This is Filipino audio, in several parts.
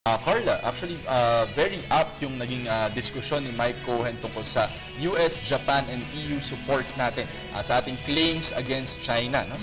Carla, actually, very apt yung naging diskusyon ni Mike Cohen tungkol sa US, Japan, and EU support natin sa ating claims against China no,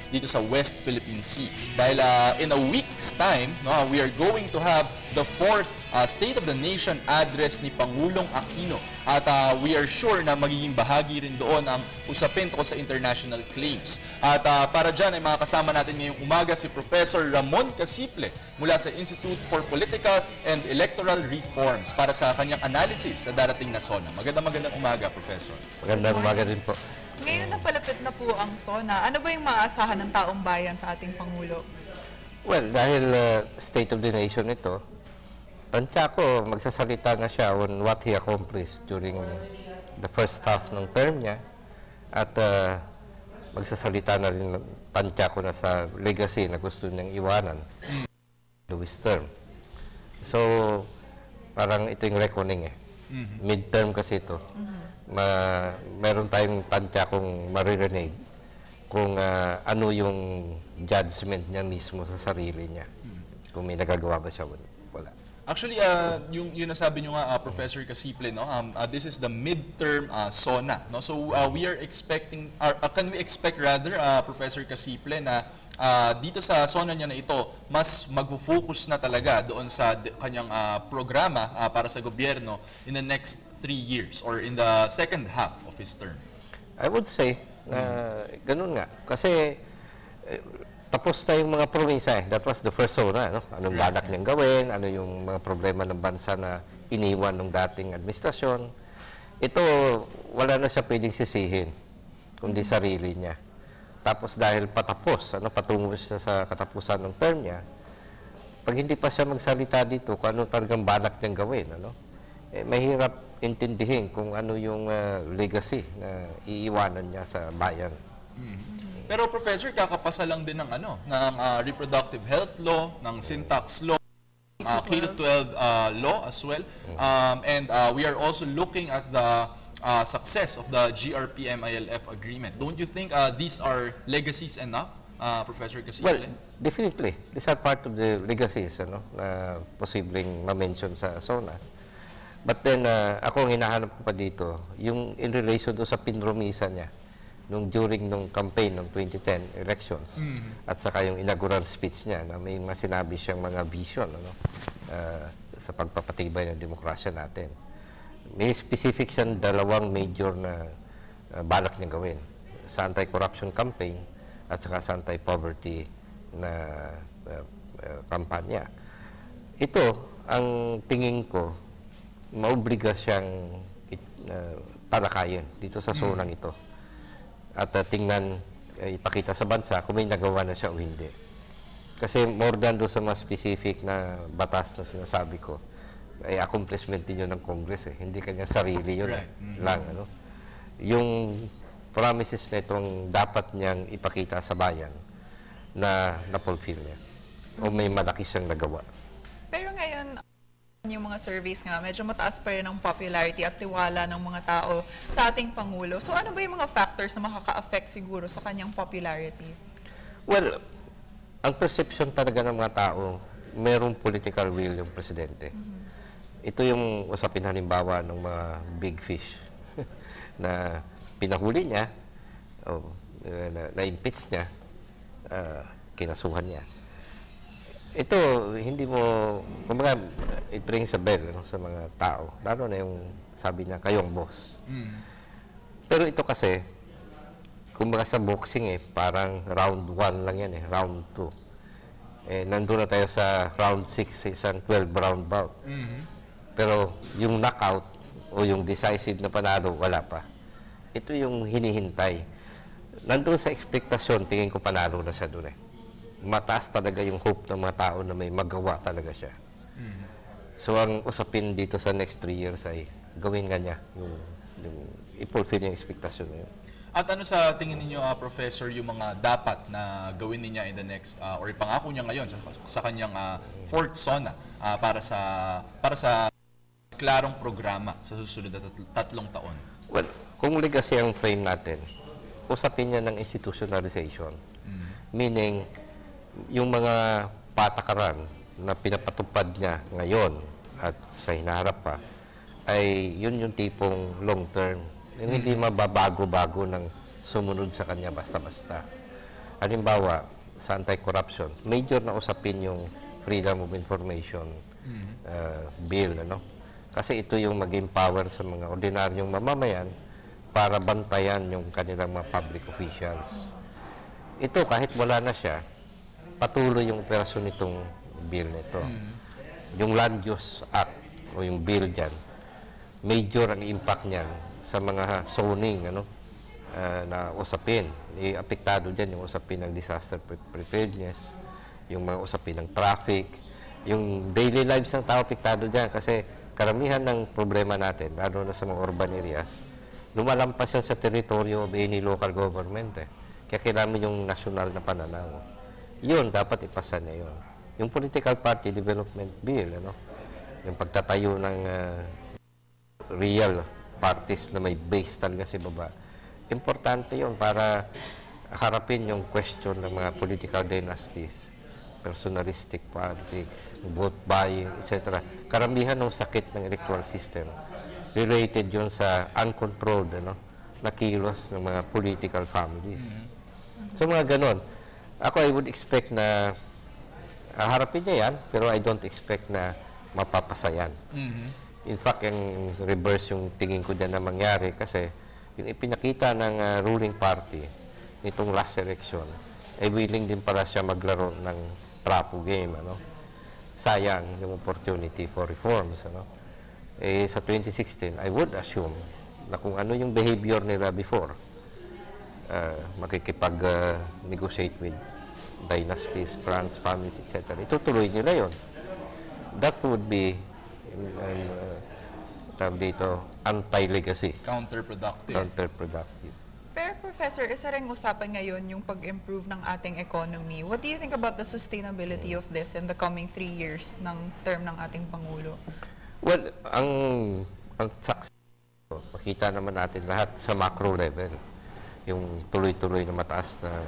dito sa West Philippine Sea. Dahil in a week's time, no, we are going to have the fourth State of the Nation address ni Pangulong Aquino. At we are sure na magiging bahagi rin doon ang usapin tungkol sa international claims. At para dyan ay mga kasama natin ngayong umaga si Professor Ramon Casiple mula sa Institute for Political and Electoral Reforms para sa kanyang analysis sa darating na SONA. Magandang umaga, Professor. Magandang umaga din po. Ngayon na palapit na po ang SONA. Ano ba yung maaasahan ng taong bayan sa ating Pangulo? Well, dahil State of the Nation ito, tansya ko, magsasalita na siya on what he accomplished during the first half ng term niya at magsasalita na rin, tansya ko na sa legacy na gusto niyang iwanan Louis term. So, parang ito yung reckoning eh. Midterm kasi ito. Meron tayong tansya kung maririnig kung ano yung judgment niya mismo sa sarili niya. Kung may nagagawa ba siya, wala. Actually, yung nasabi nyo nga, Professor Casiple, no? This is the midterm SONA. No? So we are expecting, can we expect rather, Professor Casiple, na dito sa SONA niya na ito, mas mag-focus na talaga doon sa kanyang programa para sa gobyerno in the next 3 years or in the second half of his term? I would say, ganun nga. Kasi, tapos na yung mga promisa eh. That was the first SONA. No? Anong balak niyang gawin, ano yung mga problema ng bansa na iniwan ng dating administrasyon. Ito, wala na siya pwedeng sisihin, kundi sarili niya. Tapos dahil patapos, patungo siya sa katapusan ng term niya, pag hindi pa siya magsalita dito kung ano talagang balak niyang gawin, mahirap intindihin kung ano yung legacy na iiwanan niya sa bayan. Pero Professor, kakapasa lang din ng reproductive health law, ng syntax law, K-12 law as well. And we are also looking at the success of the GRP-MILF agreement. Don't you think these are legacies enough, Professor Casiple? Well, definitely. These are part of the legacies na posibleng ma-mention sa SONA. But then, ako ang hinahanap ko pa dito, yung in relation to sa pinromisa niya during nung campaign ng 2010 elections at saka yung inaugural speech niya na may masinabi siyang mga vision sa pagpapatibay ng demokrasya natin. May specific siyang dalawang major na balak niya gawin sa anti-corruption campaign at saka sa anti-poverty na kampanya. Ito, ang tingin ko, maobliga siyang talakayin dito sa zonang ito. At tingnan, ipakita sa bansa kung may nagawa na siya o hindi. Kasi more than doon sa mga specific na batas na sinasabi ko, ay accomplishment din yun ng Congress eh. Hindi kanya sarili yun lang. Yung promises na itong dapat niyang ipakita sa bayan na na-fulfill niya. O may malaki siyang nagawa. Pero ngayon, yung mga surveys nga, medyo mataas pa rin ang popularity at tiwala ng mga tao sa ating Pangulo. So ano ba yung mga factors na makaka-affect siguro sa kanyang popularity? Well, ang perception talaga ng mga tao, merong political will yung presidente. Ito yung usapin halimbawa ng mga big fish na pinahuli niya, na-impeach niya, kinasuhan niya. Ito, hindi mo, kumbaga, it brings a bell sa mga tao. Lalo na yung sabi niya, kayong boss. Pero ito kasi, kumbaga sa boxing parang round 1 lang yan round 2. Nandun na tayo sa round 6, isang 12-round bout. Pero yung knockout o yung decisive na panalo, wala pa. Ito yung hinihintay. Nandun sa expectasyon, tingin ko panalo na siya doon mataas talaga yung hope ng mga tao na may magawa talaga siya. So, ang usapin dito sa next 3 years ay gawin nga niya yung i-fulfill yung expectation na yun. At ano sa tingin ninyo, Professor, yung mga dapat na gawin niya in the next, or ipangako niya ngayon sa kanyang fourth SONA para sa klarong programa sa susunod na 3 taon? Well, kung legacy ang frame natin, usapin niya ng institutionalization. Meaning, yung mga patakaran na pinapatupad niya ngayon at sa hinaharap pa, ay yun yung tipong long term. Yung hindi mababago-bago ng sumunod sa kanya basta-basta. Halimbawa, sa anti-corruption, major na usapin yung Freedom of Information bill, ano? Kasi ito yung mag-empower sa mga ordinaryong mamamayan para bantayan yung kanilang mga public officials. Ito, kahit wala na siya, patuloy yung operasyon nitong bill nito. Yung Land Use Act o yung bill dyan, major ang impact niyan sa mga zoning, ano, na usapin. Apektado dyan yung usapin ng disaster preparedness, yung mga usapin ng traffic, yung daily lives ng tao apektado dyan kasi karamihan ng problema natin, lalo na sa mga urban areas, lumalampas yan sa teritoryo of any local government. Kaya kailangan yung national na pananaw. Yun, dapat ipasa niya yun. Yung political party development bill, ano, yung pagtatayo ng real parties na may base talaga sa baba. Importante yun para harapin yung question ng mga political dynasties, personalistic politics, vote buying, etc. Karamihan ng sakit ng electoral system related yun sa uncontrolled, ano, na kilos ng mga political families. So mga ganon. Ako, I would expect na harapin niya yan, pero I don't expect na mapapasayan. In fact, yung reverse yung tingin ko dyan na mangyari kasi yung ipinakita ng ruling party nitong last election ay willing din para siya maglaro ng trapo game, ano. Sayang yung opportunity for reforms, ano. Sa 2016, I would assume na kung ano yung behavior nila before, makikipag-negotiate with dynasties, clans, families, etc. Itutuloy nila yon. That would be tawag dito, anti-legacy. Counterproductive. Pero Professor, isa ring usapan ngayon yung pag-improve ng ating economy. What do you think about the sustainability of this in the coming 3 years ng term ng ating Pangulo? Well, ang success, makita naman natin lahat sa macro level. Yung tuloy-tuloy na mataas na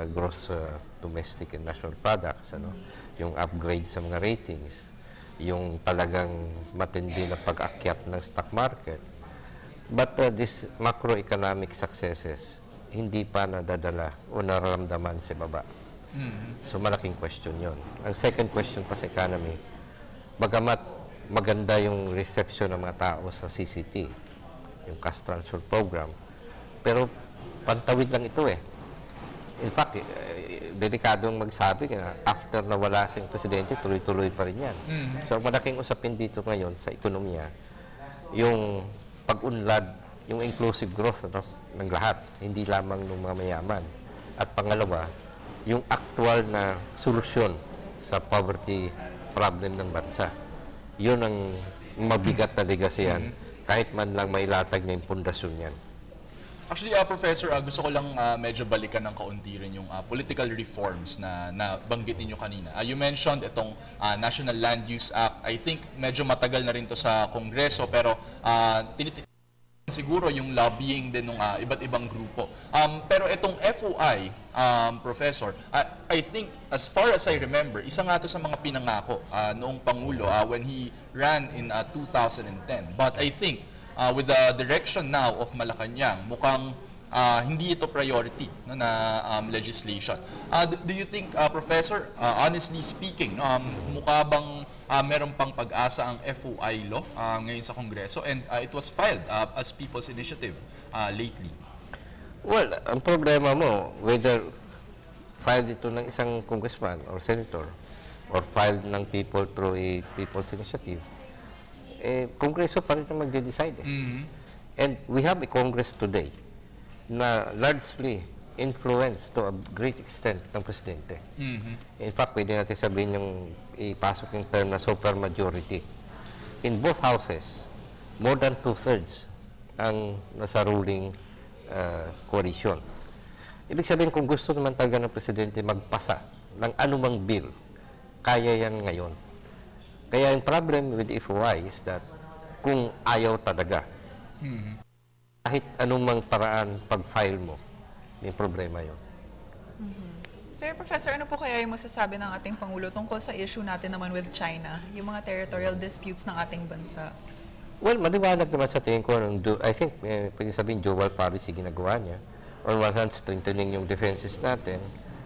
gross domestic and national products, ano? Yung upgrade sa mga ratings, yung talagang matindi na pag-akyat ng stock market. But these macroeconomic successes, hindi pa nadadala o nararamdaman sa baba. So malaking question yon. Ang second question pa sa economy, bagamat maganda yung reception ng mga tao sa CCT, yung cash transfer program, pero pantawid lang ito eh. In fact, delikadong magsabi na after na wala siyang presidente, tuloy-tuloy pa rin yan. So, malaking usapin dito ngayon sa ekonomiya, yung pag-unlad, yung inclusive growth, ano, ng lahat, hindi lamang ng mga mayaman. At pangalawa, yung actual na solusyon sa poverty problem ng bansa. Yun ang mabigat na legacy yan, kahit man lang mailatag na yung pundasyon yan. Actually, Professor, gusto ko lang medyo balikan ng kaunti rin yung political reforms na banggit niyo kanina. You mentioned itong National Land Use Act. I think medyo matagal na rin to sa Kongreso, pero siguro yung lobbying din ng iba't ibang grupo. Pero itong FOI, Professor, I think as far as I remember, isa nga to sa mga pinangako noong Pangulo when he ran in 2010. But I think with the direction now of Malacanang, mukhang hindi ito priority na legislation. Do you think, Professor, honestly speaking, mukha bang meron pang pag-asa ang FOI law ngayon sa Kongreso? And it was filed as People's Initiative lately. Well, ang problema mo, whether filed ito ng isang congressman or senator or filed ng people through a People's Initiative, Kongreso pa rin na mag-decide. And we have a Congress today na largely influenced to a great extent ng Presidente. In fact, pwede natin sabihin yung ipasok yung term na supermajority. In both houses, more than 2/3 ang nasa ruling coalition. Ibig sabihin, kung gusto naman talaga ng Presidente magpasa ng anumang bill, kaya yan ngayon. Kaya yung problem with FOI is that kung ayaw talaga, kahit anumang paraan pag-file mo, may problema yun. Pero Professor, ano po kaya yung masasabi ng ating Pangulo tungkol sa issue natin naman with China, yung mga territorial disputes ng ating bansa? Well, maliwanag naman sa tingin ko. I think, pwede sabihin, dual policy ginagawa niya. On one hand, strengthening yung defenses natin,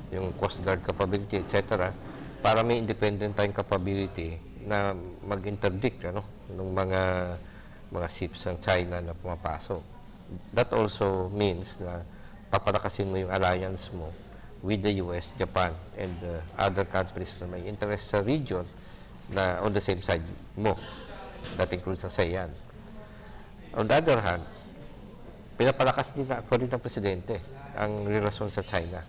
yung Coast Guard capability, etc. Para may independent tayong capability na mag-interdict ng mga ships ng China na pumapasok. That also means na papalakasin mo yung alliance mo with the US, Japan, and other countries na may interest sa region na on the same side mo. That includes ang ASEAN. On the other hand, pinapalakas din actually ng Presidente ang relasyon sa China.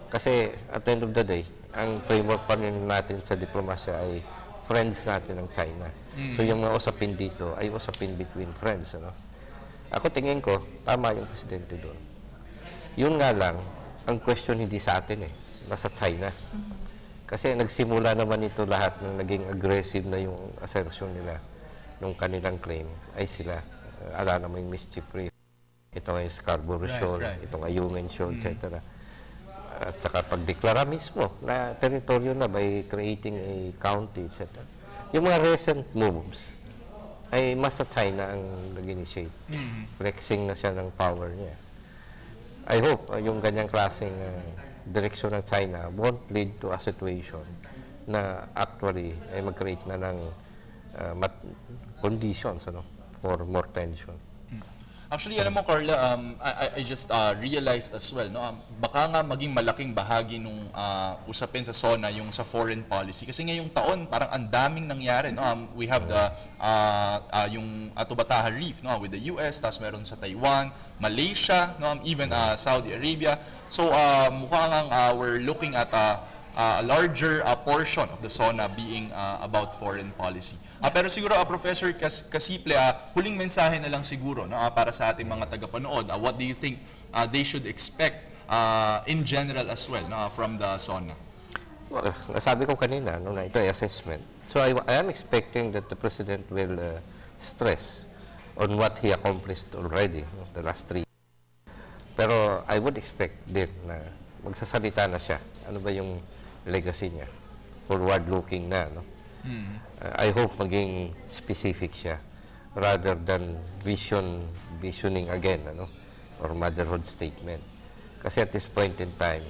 Kasi at the end of the day, ang framework pa rin natin sa diplomasya ay friends natin ng China. So yung mga usapin dito ay usapin between friends. Ako tingin ko, tama yung Presidente doon. Yun nga lang, ang question hindi sa atin nasa China. Kasi nagsimula naman ito lahat nung naging aggressive na yung assertion nila nung kanilang claim ay sila. Ala naman yung mischief reef. Ito ay Scarborough Shoal, itong Ayungin Shoal, etc. At saka pagdeklara mismo na teritoryo na by creating a county, etc. Yung mga recent moves ay mas sa China ang nag-initiate. Flexing na siya ng power niya. I hope yung ganyang klaseng direksyon ng China won't lead to a situation na actually ay mag-create na ng conditions for more tension. Actually, alam mo, Carla, I just realized as well, baka nga maging malaking bahagi nung usapin sa SONA yung sa foreign policy. Kasi ngayong taon, parang ang daming nangyari. We have the yung Atuba-Taha Reef with the US, tapos meron sa Taiwan, Malaysia, even Saudi Arabia. So mukhang we're looking at a larger portion of the SONA being about foreign policy. Pero siguro, Professor Casiple, huling mensahe na lang siguro para sa ating mga tagapanood. What do you think they should expect in general as well from the SONA? Well, nasabi ko kanina na ito ay assessment. So I am expecting that the President will stress on what he accomplished already the last 3 years. Pero I would expect din na magsasalita na siya. Ano ba yung legacy niya? Forward-looking na, I hope maging specific siya rather than visioning again, or motherhood statement. Kasi at this point in time,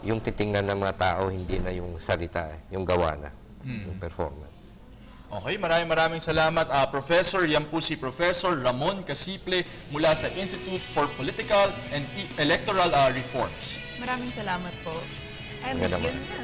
yung titingnan ng mga tao hindi na yung salita, yung gawa na, yung performance. Okay, maraming salamat, Professor. Yan po si Professor Ramon Casiple mula sa Institute for Political and Electoral Reforms. Maraming salamat po. And Nga naman. yun na,